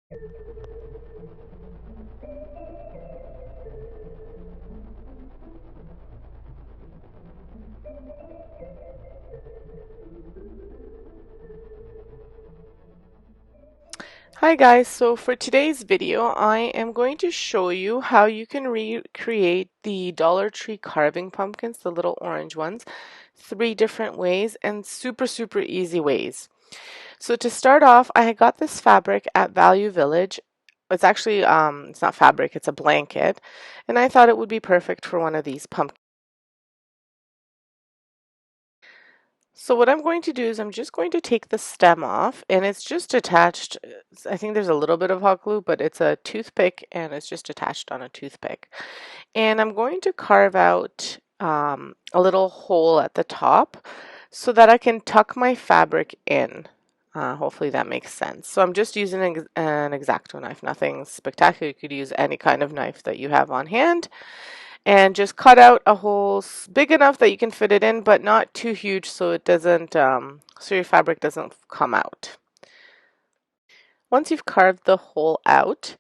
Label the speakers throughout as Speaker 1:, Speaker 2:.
Speaker 1: Hi guys, so for today's video I am going to show you how you can recreate the Dollar Tree carving pumpkins, the little orange ones, 3 different ways and super easy ways. So to start off, I got this fabric at Value Village. It's actually it's not fabric, it's a blanket, and I thought it would be perfect for one of these pumpkins. So what I'm going to do is I'm just going to take the stem off, and it's just attached. I think there's a little bit of hot glue, but it's a toothpick and it's just attached on a toothpick. And I'm going to carve out a little hole at the top so that I can tuck my fabric in. Hopefully that makes sense. So I'm just using an X-Acto knife, nothing spectacular. You could use any kind of knife that you have on hand, and just cut out a hole big enough that you can fit it in, but not too huge so it doesn't, so your fabric doesn't come out. Once you've carved the hole out,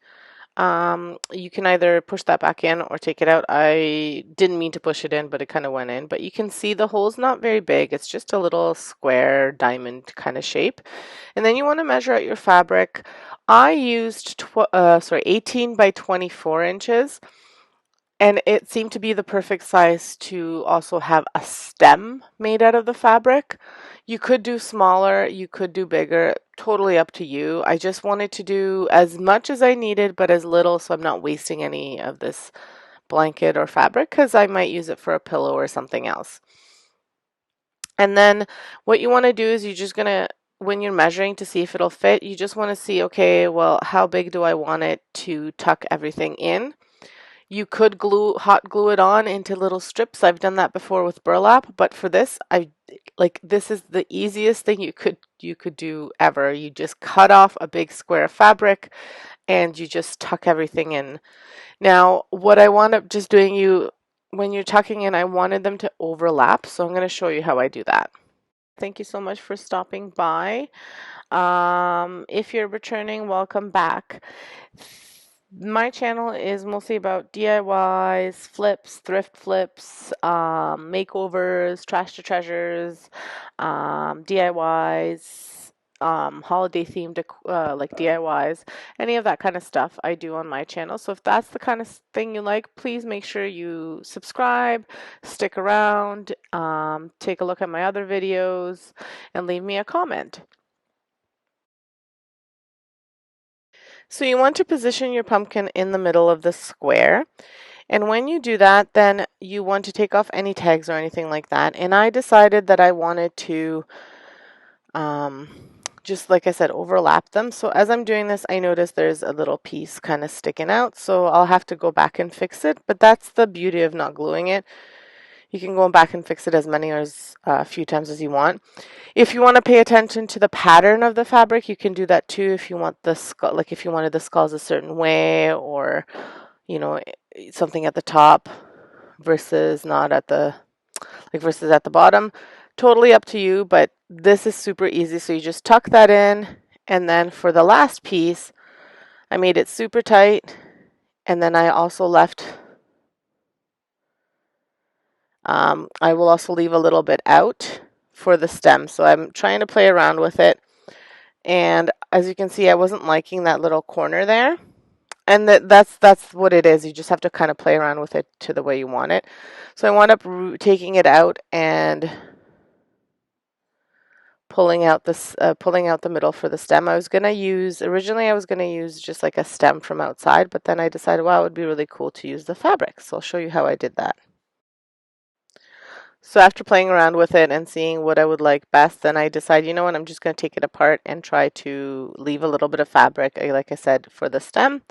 Speaker 1: you can either push that back in or take it out. I didn't mean to push it in, but it kind of went in. But you can see the hole's not very big. It's just a little square diamond kind of shape. And then you want to measure out your fabric. I used 18 by 24 inches. And it seemed to be the perfect size to also have a stem made out of the fabric. You could do smaller, you could do bigger, totally up to you. I just wanted to do as much as I needed, but as little so I'm not wasting any of this blanket or fabric because I might use it for a pillow or something else. And then what you want to do is you're just going to, when you're measuring to see if it'll fit, you just want to see, okay, well, how big do I want it to tuck everything in? You could hot glue it on into little strips. I've done that before with burlap, but for this, this is the easiest thing you could do ever. You just cut off a big square of fabric and you just tuck everything in. Now, what I wound up just doing, when you're tucking in, I wanted them to overlap, so I'm going to show you how I do that. Thank you so much for stopping by. If you're returning, welcome back. My channel is mostly about DIYs, flips, thrift flips, makeovers, trash to treasures, DIYs, holiday themed like DIYs, any of that kind of stuff I do on my channel. So if that's the kind of thing you like, please make sure you subscribe, stick around, take a look at my other videos, and leave me a comment. So you want to position your pumpkin in the middle of the square. And when you do that, then you want to take off any tags or anything like that. And I decided that I wanted to, just like I said, overlap them. So as I'm doing this, I notice there's a little piece kind of sticking out. So I'll have to go back and fix it. But that's the beauty of not gluing it. You can go back and fix it as many or as a few times as you want. If you want to pay attention to the pattern of the fabric, you can do that too. If you want the skull, like if you wanted the skulls a certain way, or something at the top versus not at the versus at the bottom, totally up to you. But this is super easy. So you just tuck that in, and then for the last piece, I made it super tight, and then I also left. I will also leave a little bit out for the stem. So I'm trying to play around with it. And as you can see, I wasn't liking that little corner there. And that's what it is. You just have to kind of play around with it to the way you want it. So I wound up taking it out and pulling out the middle for the stem. Originally I was gonna use just like a stem from outside, but then I decided, wow, it would be really cool to use the fabric. So I'll show you how I did that. So after playing around with it and seeing what I would like best, then I decided, you know what, I'm just going to take it apart and try to leave a little bit of fabric, like I said, for the stem.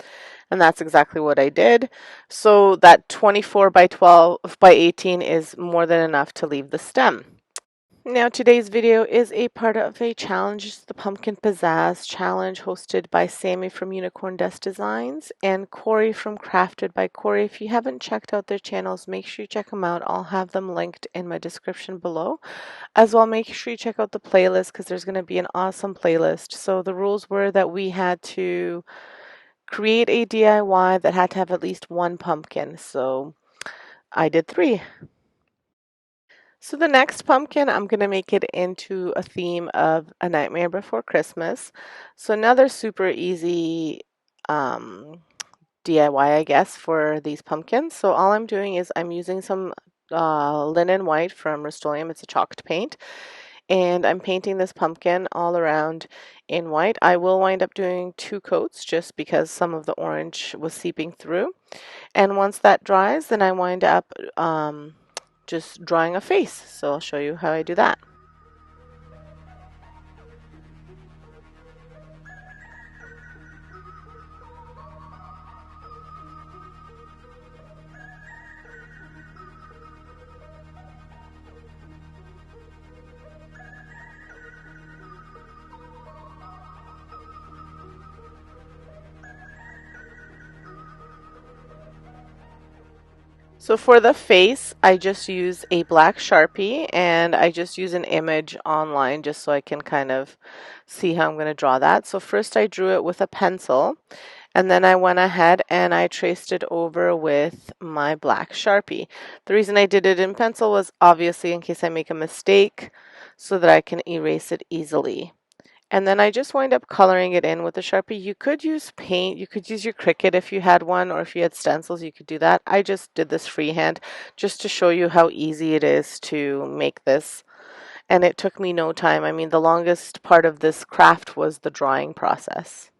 Speaker 1: And that's exactly what I did. So that 24 by 12 by 18 is more than enough to leave the stem. Now, today's video is a part of a challenge. It's the Pumpkin Pizzazz Challenge hosted by Sammie from Unicorn Dust Designs and Corrie from Crafted by Corrie. If you haven't checked out their channels, make sure you check them out. I'll have them linked in my description below. As well, make sure you check out the playlist because there's going to be an awesome playlist. So the rules were that we had to create a DIY that had to have at least one pumpkin. So I did 3. So the next pumpkin, I'm going to make it into a theme of A Nightmare Before Christmas. So another super easy DIY, I guess, for these pumpkins. So all I'm doing is I'm using some linen white from Rust-Oleum. It's a chalked paint. And I'm painting this pumpkin all around in white. I will wind up doing 2 coats just because some of the orange was seeping through. And once that dries, then I wind up just drawing a face. So I'll show you how I do that. So for the face, I just use a black Sharpie and I just use an image online just so I can kind of see how I'm going to draw that. So first I drew it with a pencil and then I went ahead and I traced it over with my black Sharpie. The reason I did it in pencil was obviously in case I make a mistake so that I can erase it easily. And then I just wind up coloring it in with a Sharpie. You could use paint, you could use your Cricut if you had one, or if you had stencils, you could do that. I just did this freehand just to show you how easy it is to make this. And it took me no time. I mean, the longest part of this craft was the drawing process.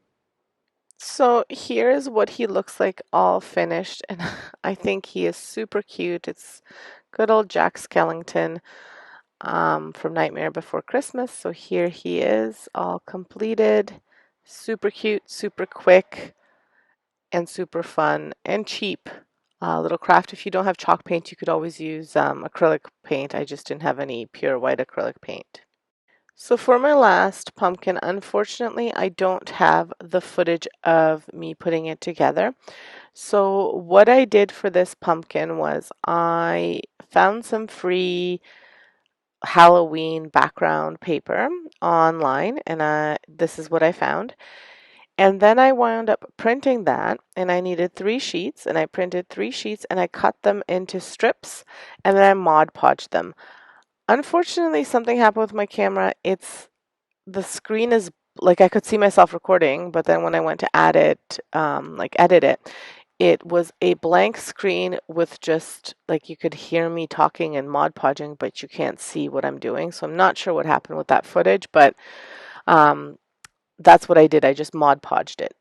Speaker 1: So here's what he looks like all finished, and I think he is super cute. It's good old Jack Skellington. From Nightmare Before Christmas. So here he is, all completed. Super cute, super quick, and super fun and cheap. Little craft. If you don't have chalk paint, you could always use acrylic paint. I just didn't have any pure white acrylic paint. So for my last pumpkin, unfortunately, I don't have the footage of me putting it together. So what I did for this pumpkin was I found some free Halloween background paper online, and this is what I found. And then I wound up printing that, and I needed 3 sheets, and I printed 3 sheets, and I cut them into strips, and then I Mod Podged them. Unfortunately, something happened with my camera. The screen is like I could see myself recording, but then when I went to add it, edit it, it was a blank screen with just like you could hear me talking and Mod Podging, but you can't see what I'm doing. So I'm not sure what happened with that footage, but that's what I did. I just Mod Podged it.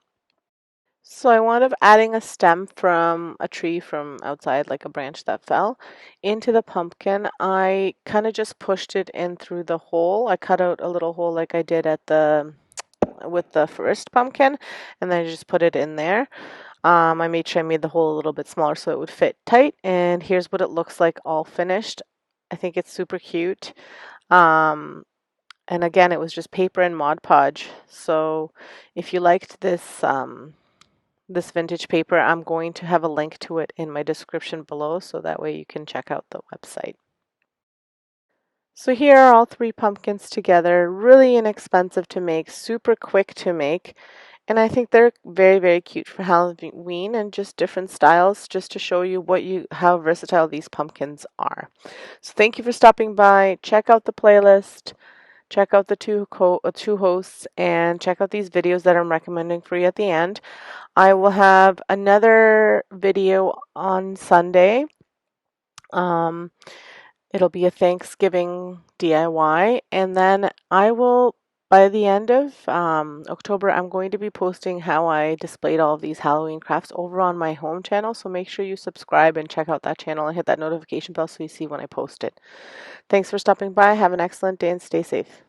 Speaker 1: So I wound up adding a stem from a tree from outside, like a branch that fell, into the pumpkin. I kind of just pushed it in through the hole. I cut out a little hole like I did with the first pumpkin, and then I just put it in there. I made sure I made the hole a little bit smaller so it would fit tight, and here's what it looks like all finished. I think it's super cute. Um, and again, it was just paper and Mod Podge. So if you liked this vintage paper, I'm going to have a link to it in my description below so that way you can check out the website. So here are all 3 pumpkins together, really inexpensive to make, super quick to make, and I think they're very, very cute for Halloween and just different styles just to show you how versatile these pumpkins are. So thank you for stopping by. Check out the playlist, check out the 2 hosts, and check out these videos that I'm recommending for you at the end. I will have another video on Sunday. It'll be a Thanksgiving DIY, and then I will, by the end of October, I'm going to be posting how I displayed all of these Halloween crafts over on my home channel, so make sure you subscribe and check out that channel and hit that notification bell so you see when I post it. Thanks for stopping by. Have an excellent day and stay safe.